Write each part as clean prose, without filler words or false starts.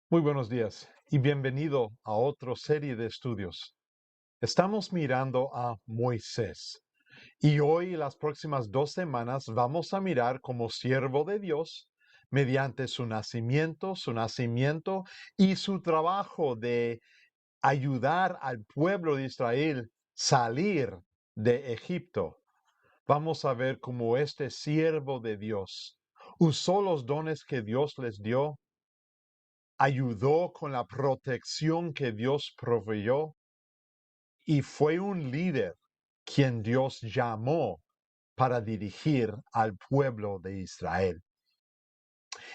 Muy buenos días y bienvenido a otra serie de estudios. Estamos mirando a Moisés y hoy, las próximas 2 semanas, vamos a mirar como siervo de Dios mediante su nacimiento y su trabajo de ayudar al pueblo de Israel salir de Egipto. Vamos a ver cómo este siervo de Dios usó los dones que Dios les dio, ayudó con la protección que Dios proveyó y fue un líder quien Dios llamó para dirigir al pueblo de Israel.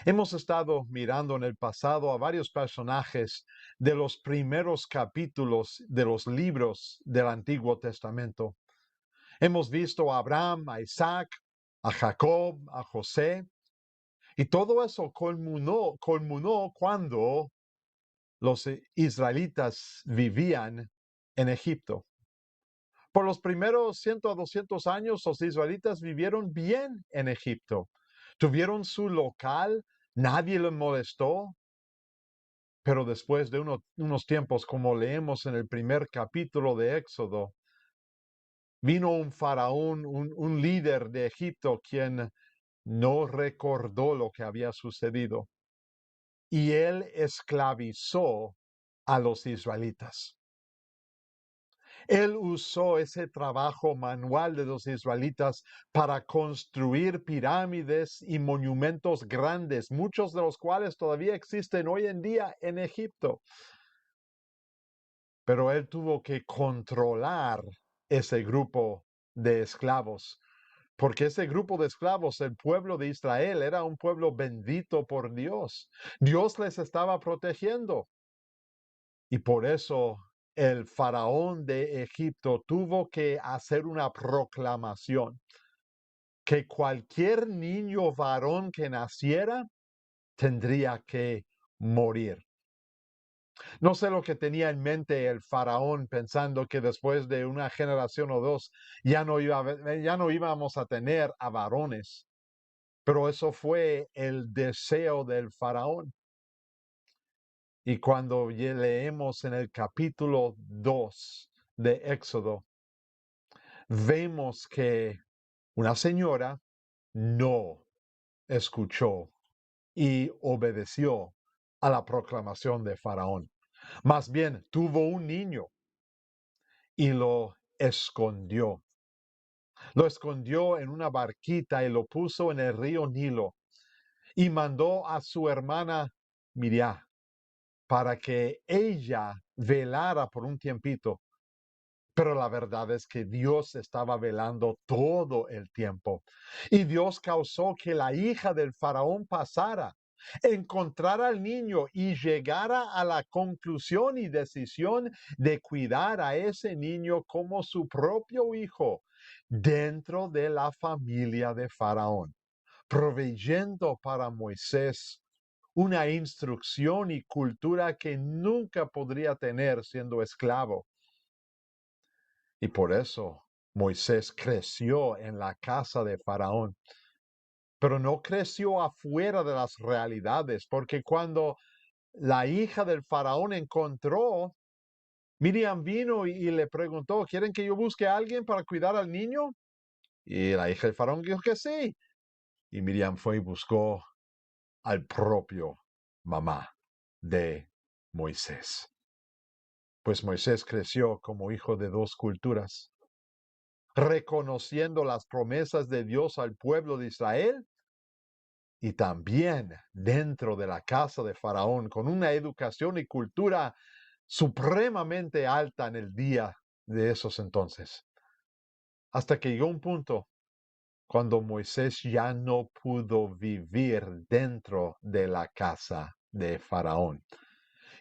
Hemos estado mirando en el pasado a varios personajes de los primeros capítulos de los libros del Antiguo Testamento. Hemos visto a Abraham, a Isaac, a Jacob, a José, y todo eso culminó cuando los israelitas vivían en Egipto. Por los primeros 100 a 200 años, los israelitas vivieron bien en Egipto. Tuvieron su local, nadie les molestó, pero después de unos tiempos, como leemos en el primer capítulo de Éxodo, vino un faraón, un líder de Egipto, quien no recordó lo que había sucedido. Y él esclavizó a los israelitas. Él usó ese trabajo manual de los israelitas para construir pirámides y monumentos grandes, muchos de los cuales todavía existen hoy en día en Egipto. Pero él tuvo que controlar ese grupo de esclavos, porque ese grupo de esclavos, el pueblo de Israel, era un pueblo bendito por Dios. Dios les estaba protegiendo. Y por eso el faraón de Egipto tuvo que hacer una proclamación que cualquier niño varón que naciera tendría que morir. No sé lo que tenía en mente el faraón pensando que después de una generación o dos ya no íbamos a tener a varones, pero eso fue el deseo del faraón. Y cuando leemos en el capítulo 2 de Éxodo, vemos que una señora no escuchó y obedeció a la proclamación de Faraón. Más bien, tuvo un niño y lo escondió. Lo escondió en una barquita y lo puso en el río Nilo y mandó a su hermana Miriam para que ella velara por un tiempito. Pero la verdad es que Dios estaba velando todo el tiempo. Y Dios causó que la hija del faraón pasara, encontrara al niño y llegara a la conclusión y decisión de cuidar a ese niño como su propio hijo dentro de la familia de faraón, proveyendo para Moisés una instrucción y cultura que nunca podría tener siendo esclavo. Y por eso Moisés creció en la casa de Faraón, pero no creció afuera de las realidades, porque cuando la hija del Faraón encontró, Miriam vino y le preguntó, ¿quieren que yo busque a alguien para cuidar al niño? Y la hija del Faraón dijo que sí. Y Miriam fue y buscó al propio mamá de Moisés. Pues Moisés creció como hijo de dos culturas, reconociendo las promesas de Dios al pueblo de Israel y también dentro de la casa de Faraón, con una educación y cultura supremamente alta en el día de esos entonces. Hasta que llegó un punto cuando Moisés ya no pudo vivir dentro de la casa de Faraón.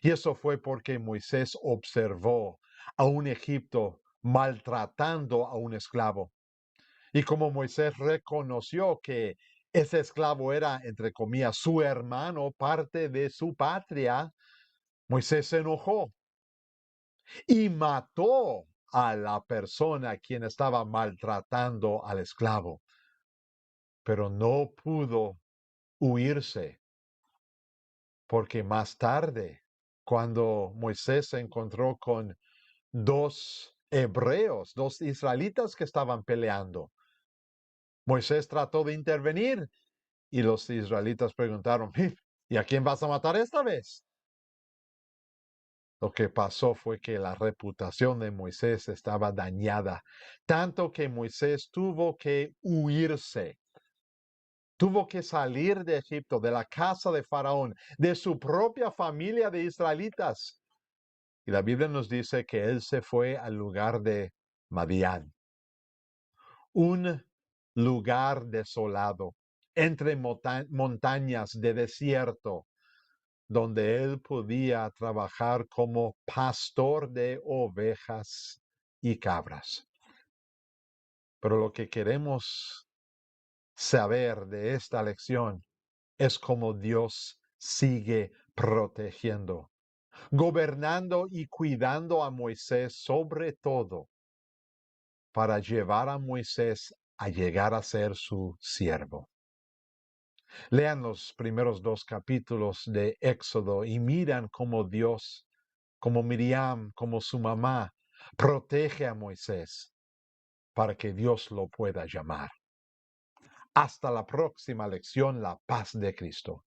Y eso fue porque Moisés observó a un Egipto maltratando a un esclavo. Y como Moisés reconoció que ese esclavo era, entre comillas, su hermano, parte de su patria, Moisés se enojó y mató a la persona quien estaba maltratando al esclavo. Pero no pudo huirse porque más tarde, cuando Moisés se encontró con dos hebreos, dos israelitas que estaban peleando, Moisés trató de intervenir y los israelitas preguntaron, ¿y a quién vas a matar esta vez? Lo que pasó fue que la reputación de Moisés estaba dañada, tanto que Moisés tuvo que huirse, tuvo que salir de Egipto, de la casa de Faraón, de su propia familia de israelitas. Y la Biblia nos dice que él se fue al lugar de Madián, un lugar desolado, entre montañas de desierto, donde él podía trabajar como pastor de ovejas y cabras. Pero lo que queremos saber de esta lección es cómo Dios sigue protegiendo, gobernando y cuidando a Moisés sobre todo para llevar a Moisés a llegar a ser su siervo. Lean los primeros 2 capítulos de Éxodo y miran cómo Dios, como Miriam, como su mamá, protege a Moisés para que Dios lo pueda llamar. Hasta la próxima lección, la paz de Cristo.